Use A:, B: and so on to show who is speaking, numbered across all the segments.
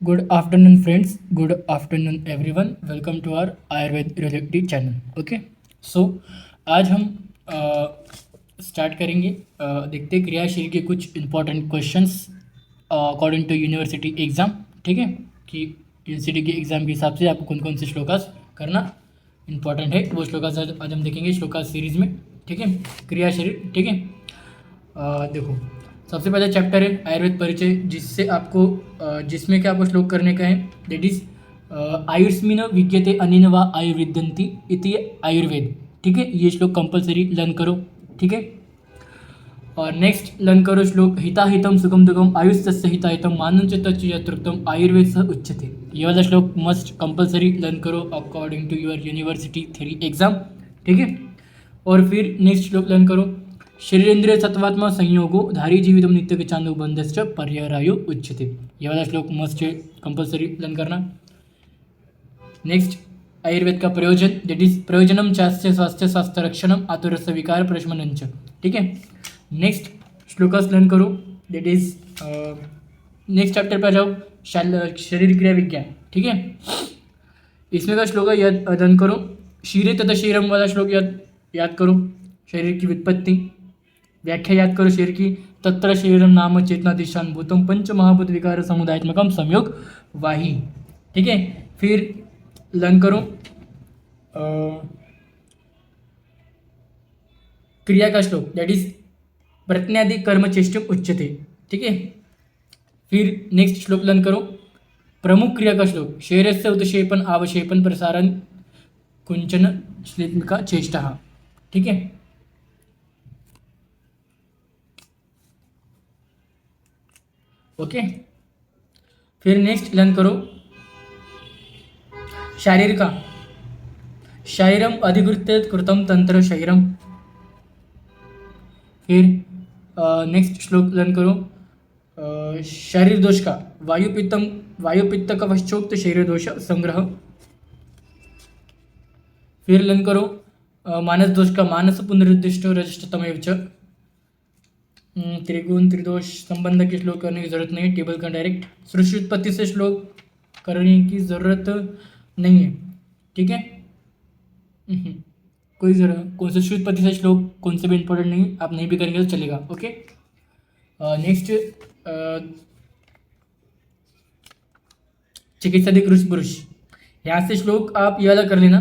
A: Good afternoon friends, good afternoon everyone. Welcome to our Ayurveda related channel. Okay, so आज हम start करेंगे। देखते हैं क्रियाशील के कुछ important questions according to university exam. ठीक है, कि यूनिवर्सिटी के एग्ज़ाम के हिसाब से आपको कौन कौन से श्लोकास करना इंपॉर्टेंट है, वो श्लोकास आज हम देखेंगे श्लोकास सीरीज में। ठीक है, क्रियाशील। ठीक है, देखो, सबसे पहला चैप्टर है आयुर्वेद परिचय, जिससे आपको जिसमें क्या आपको श्लोक करने का है। दैट इज आयुष्मिन विद्यते अनेन वा आयुर्विद्यन्ति इति आयुर्वेद। ठीक है, ये श्लोक कंपलसरी लर्न करो। ठीक है, और नेक्स्ट लर्न करो श्लोक हिताहितम सुखम दुखम आयुस्तस्य हिताहितम मानंच तच्च यत्रुक्तम आयुर्वेद सह उच्यते। ये वाला श्लोक मस्ट कंपलसरी लर्न करो according to your university theory exam. ठीक है, और फिर नेक्स्ट श्लोक लर्न करो शरीरेन्द्रिय सत्वात्मा संयोगो धारी जीवितम नित्य के चांदो बंधश्च पर्यायु उच्यते। ये वाला श्लोक मस्ट कंपलसरी लर्न करना। नेक्स्ट आयुर्वेद का प्रयोजन, दैट इज प्रयोजनम चास्य स्वास्थ्य स्वास्थ्य रक्षणम आतुरस्य विकार प्रशमनंच। ठीक है, नेक्स्ट श्लोकास लर्न करो। दैट इज नेक्स्ट चैप्टर पे आ जाओ, शरीर क्रिया विज्ञान। ठीक है, इसमें का श्लोक याद लर्न करो। शीरे तथा शीरम वाला श्लोक याद करो। शरीर की व्युत्पत्ति व्याख्या याद करो शरीर की। तत्र शरीरम नाम चेतना दिशान भूतम पंच महाभूत विकार समुदायात्मकम संयोग वाही। ठीक है, फिर लर्न करो क्रिया का श्लोक, दैट इज प्रत्यादि कर्म चेष्टम उच्यते। ठीक है, फिर नेक्स्ट श्लोक लर्न करो प्रमुख क्रिया का श्लोक शरीरस्य उत्क्षेपण आवक्षेपण प्रसारण कुंचन श्लेत्मिका चेष्टा। ठीक है, ओके, फिर नेक्स्ट लर्न करो शारीर का शरीरम अधिकृत्य कृतम तंत्र शरीरम। फिर नेक्स्ट श्लोक लर्न करो शरीर दोष का वायुपित्त कवचोक्त शरीर दोष संग्रह। फिर लर्न करो मानस दोष का मानस पुनरुद्दिष्ट रजस्तमेव च। त्रिगुण त्रिदोष संबंध के श्लोक करने की जरूरत नहीं है, टेबल का डायरेक्ट। सृष्टि उत्पत्ति से श्लोक करने की जरूरत नहीं है। ठीक है, कोई सृष्टि उत्पत्ति से श्लोक कौन से भी इंपॉर्टेंट नहीं, आप नहीं भी करेंगे तो चलेगा। ओके, नेक्स्ट चिकित्सा पुरुष, यहाँ से श्लोक आप ये वाला कर लेना।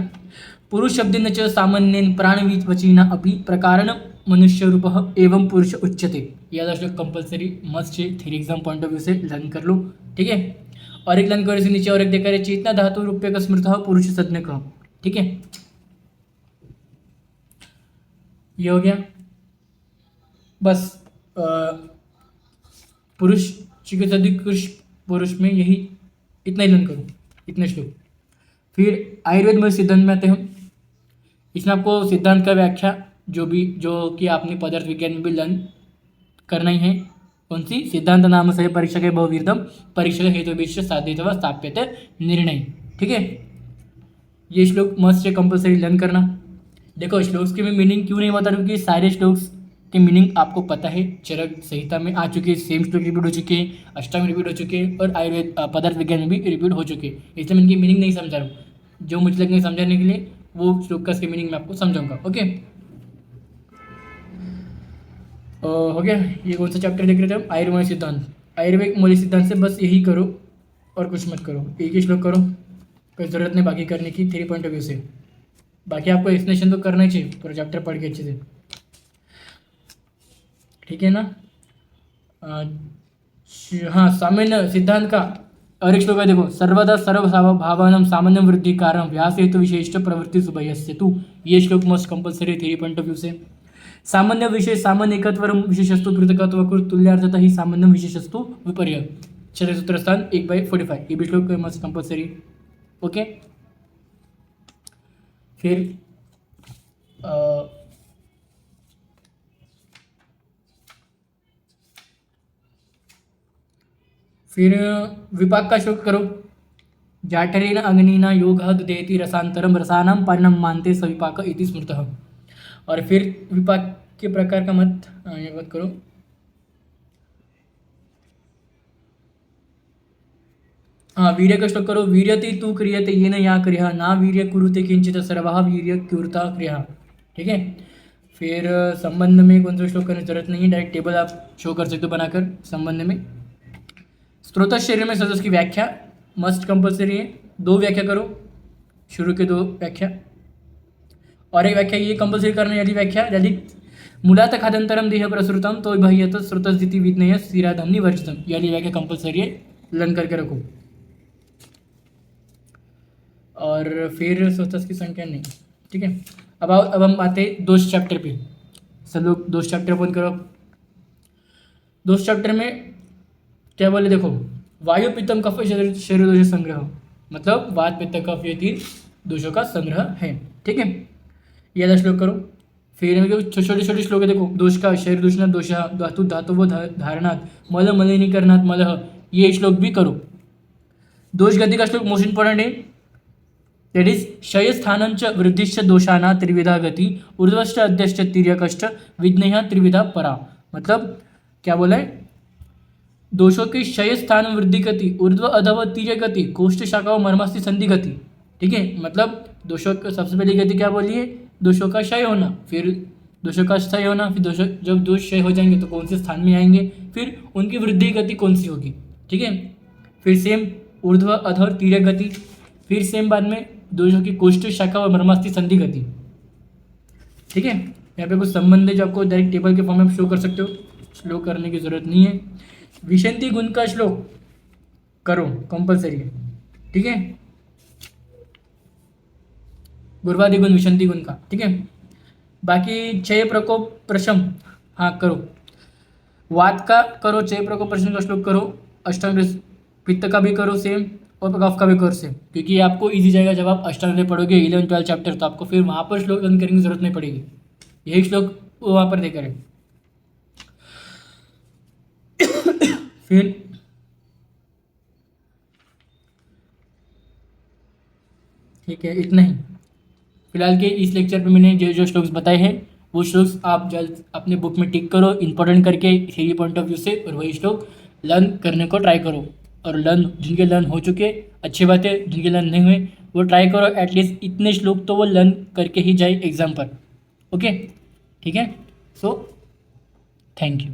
A: पुरुष शब्द न च सामान्येन प्राणवचीना अपि प्रकारण मनुष्य रूप एवं पुरुष उच्यते। यह श्लोक कंपलसरी मस्ट है, theory exam point of view से लर्न कर लो। ठीक है, और एक लर्न करो इसे नीचे, और एक देखा है चेतना धातु रूपये का स्मृत पुरुष सज्ञ का। ठीक है, ये हो गया बस। पुरुष चिकित्सा पुरुष में यही इतना ही लर्न करो, इतने श्लोक। फिर आयुर्वेद में सिद्धांत में आते हैं। इसमें आपको सिद्धांत का व्याख्या जो कि आपने पदार्थ विज्ञान में भी लर्न करना ही है। कौन सी? सिद्धांत नाम से परीक्षा के बहुविधम परीक्षा हेतु विषय साधित व स्थाप्यत निर्णय। ठीक है, ये श्लोक मस्ट है, कंपलसरी लर्न करना। देखो श्लोक्स के मैं मीनिंग क्यों नहीं बता रहा, क्योंकि सारे श्लोक्स के मीनिंग आपको पता है, चरक संहिता में आ चुके हैं, सेम श्लोक रिपीट हो चुके हैं, अष्टांग रिपीट हो चुके हैं, और आयुर्वेद पदार्थ विज्ञान में भी रिपीट हो चुके हैं। इसलिए मैं इनकी मीनिंग नहीं समझा रहा हूँ। जो मुझे लगेंगे समझाने के लिए वो श्लोक का मीनिंग मैं आपको समझाऊंगा। ओके, हो गया। ये कौन सा चैप्टर देख रहे थे हम? आयुर्वेद सिद्धांत। आयुर्वेद मौलिक सिद्धांत से बस यही करो और कुछ मत करो, एक ही श्लोक करो, कोई ज़रूरत नहीं बाकी करने की थ्री पॉइंट ऑफ व्यू से। बाकी आपको एक्सप्लेनेशन तो करना ही चाहिए पूरा चैप्टर पढ़ के अच्छे से। ठीक है ना? हाँ, सामान्य सिद्धांत का और एक श्लोक है, देखो सर्वदा सर्व भावानम सामान्य वृद्धि कारण व्यास हेतु विशिष्ट प्रवृत्ति सुभयस्य तू। ये श्लोक most compulsory three point of view से। सामान्य विशेष सामान्य एकत्व विशेषस्तु पृथकत्व तुल्यार्थता ही सामान्य विशेषस्तु विपर्य। छठे सूत्र स्थान 1/45। ये भी श्लोक मस्ट कंपलसरी। ओके, फिर विपाक का श्लोक करो। जाठरेण अग्निना योग देती रसांतरम रसानाम पानम मानते सविपाक इति स्मृतः। और फिर विपाक के प्रकार का मत करो। हाँ, वीर्य का श्लोक करो। वीर्यते तु क्रियते येन या क्रिया ना वीर्य कुरुते किंचित सर्वः वीर्य कुरुता क्रिया। ठीक है। फिर संबंध में कौन सा श्लोक करने की जरूरत नहीं है, डायरेक्ट टेबल आप शो कर सकते हो बनाकर संबंध में। स्त्रोत शरीर में सदस्य की व्याख्या मस्ट कंपल्सरी है, 2 व्याख्या करो, शुरू के 2 व्याख्या और एक व्याख्या ये कंपल्सरी करना, यदि व्याख्या यदि मूलात खादंतरम देह प्रसृतम तो बाह्यत श्रुतस्थिति विज्ञेय स्थिराधम निवर्जितम, यदि व्याख्या कंपल्सरी है, लर्न करके रखो। और फिर सोचस की संख्या नहीं। ठीक है। अब हम आते हैं दोष चैप्टर पे। सब लोग दोष चैप्टर ओपन करो। दोष चैप्टर में क्या बोले देखो, वायु पित्तम कफ शरीर दोष संग्रह, मतलब वात पित्त कफ ये 3 दोषों का संग्रह है। ठीक है। ये वाला श्लोक करो। फिर छोटे छोटे श्लोक है देखो, दोष का शरीर दूषणात दोष धातु धातुव धारणात मल मलिनीकरणात मलह, ये श्लोक भी करो। दोष गति का श्लोक मोस्ट इंपॉर्टेंट है, दैट इज क्षयस्थानंच वृद्धिश्च दोषाना त्रिविधा गति ऊर्ध्वश्च अध्यश्च तिर्यकश्च विघ्नेय त्रिविधा परा, मतलब क्या बोला है, दोषों की क्षय स्थान वृद्धि गति ऊर्ध्व अधव तिर्य गति कोष्ठ शाखा मर्मस्थि संधि गति। ठीक है। मतलब दोषों का सबसे पहली गति क्या बोली है, दोषों का क्षय होना, फिर दोषों का क्षय होना, फिर दोषों जब दोष क्षय हो जाएंगे तो कौन से स्थान में आएंगे, फिर उनकी वृद्धि गति कौन सी होगी। ठीक है। फिर सेम ऊर्ध्व अधर तिर्य गति, फिर सेम बाद में दोषों की कोष्ठ शाखा और मर्मस्थि संधि गति। ठीक है। यहाँ पे कुछ संबंध है जो आपको डायरेक्ट टेबल के फॉर्म में शो कर सकते हो, श्लोक करने की जरूरत नहीं है। विशंति गुण का श्लोक करो, कंपलसरी है। ठीक है। गुर्वादि गुण विशंति गुण का। ठीक है। बाकी क्षय प्रकोप प्रशम, हाँ करो। वात का करो, क्षय प्रकोप प्रशम का श्लोक करो, अष्टांग पित्त का भी करो सेम, और कफ का भी करो सेम, क्योंकि आपको इजी जाएगा जब आप अष्टांग पढ़ोगे 11-12 चैप्टर, तो आपको फिर वहाँ पर श्लोक रन करने की जरूरत नहीं पड़ेगी, यही श्लोक वहाँ पर देकर है। फिर ठीक है, इतना ही फिलहाल के इस लेक्चर पे मैंने जो जो श्लोक्स बताए हैं वो श्लोक्स आप जल्द अपने बुक में टिक करो इंपॉर्टेंट करके थ्योरी पॉइंट ऑफ व्यू से, और वही श्लोक लर्न करने को ट्राई करो। और जिनके लर्न हो चुके अच्छी बात है, जिनके लर्न नहीं हुए वो ट्राई करो, एटलीस्ट इतने श्लोक तो वो लर्न करके ही जाए एग्जाम पर। ओके, ठीक है। So thank you.